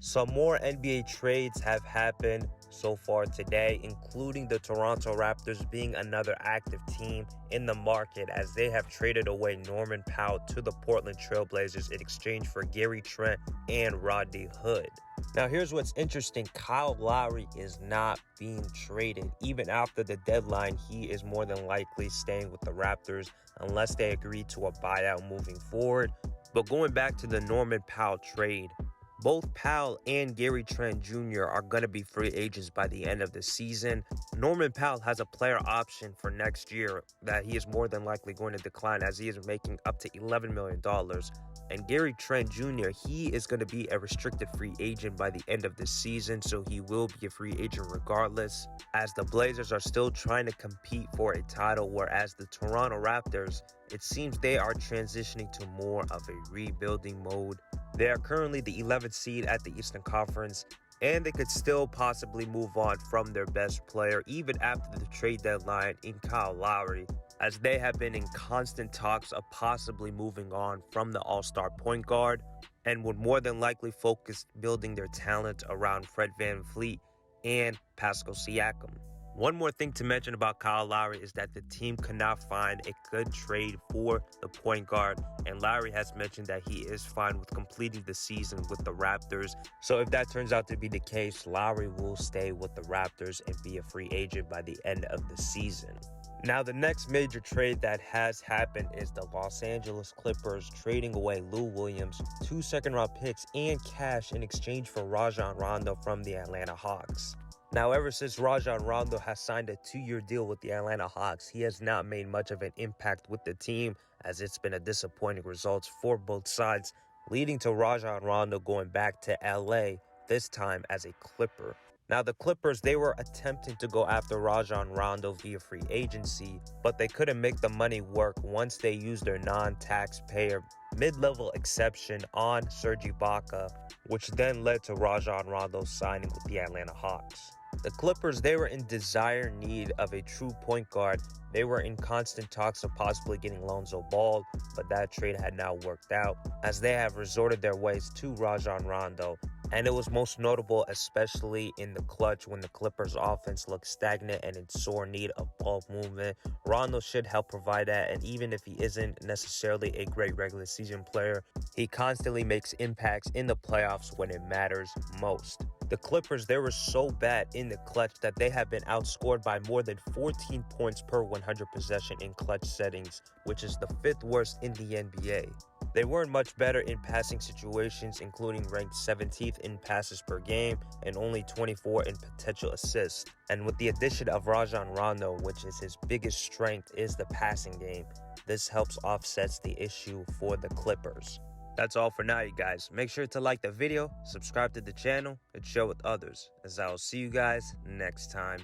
Some more NBA trades have happened so far today, including the Toronto Raptors being another active team in the market as they have traded away Norman Powell to the Portland Trail Blazers in exchange for Gary Trent and Rodney Hood. Now, here's what's interesting. Kyle Lowry is not being traded. Even after the deadline, he is more than likely staying with the Raptors unless they agree to a buyout moving forward. But going back to the Norman Powell trade, both Powell and Gary Trent Jr. are going to be free agents by the end of the season. Norman Powell has a player option for next year that he is more than likely going to decline as he is making up to $11 million. And Gary Trent Jr., he is going to be a restricted free agent by the end of the season, so he will be a free agent regardless, as the Blazers are still trying to compete for a title, whereas the Toronto Raptors, it seems they are transitioning to more of a rebuilding mode. They are currently the 11th seed at the Eastern Conference, and they could still possibly move on from their best player even after the trade deadline in Kyle Lowry, as they have been in constant talks of possibly moving on from the all-star point guard and would more than likely focus building their talent around Fred VanVleet and Pascal Siakam. One more thing to mention about Kyle Lowry is that the team could not find a good trade for the point guard, and Lowry has mentioned that he is fine with completing the season with the Raptors. So if that turns out to be the case, Lowry will stay with the Raptors and be a free agent by the end of the season. Now, the next major trade that has happened is the Los Angeles Clippers trading away Lou Williams, 2 second-round picks, and cash in exchange for Rajon Rondo from the Atlanta Hawks. Now, ever since Rajon Rondo has signed a 2-year deal with the Atlanta Hawks, he has not made much of an impact with the team, as it's been a disappointing results for both sides, leading to Rajon Rondo going back to LA, this time as a Clipper. Now, the Clippers, they were attempting to go after Rajon Rondo via free agency, but they couldn't make the money work once they used their non-taxpayer mid-level exception on Serge Ibaka, which then led to Rajon Rondo signing with the Atlanta Hawks. The Clippers, they were in dire need of a true point guard. They were in constant talks of possibly getting Lonzo Ball, but that trade had now worked out, as they have resorted their ways to Rajon Rondo. And it was most notable, especially in the clutch when the Clippers' offense looked stagnant and in sore need of ball movement. Rondo should help provide that, and even if he isn't necessarily a great regular season player, he constantly makes impacts in the playoffs when it matters most. The Clippers, they were so bad in the clutch that they have been outscored by more than 14 points per 100 possession in clutch settings, which is the 5th worst in the NBA. They weren't much better in passing situations, including ranked 17th in passes per game and only 24 in potential assists. And with the addition of Rajon Rondo, which is his biggest strength, is the passing game, this helps offsets the issue for the Clippers. That's all for now, you guys. Make sure to like the video, subscribe to the channel, and share with others, as I will see you guys next time.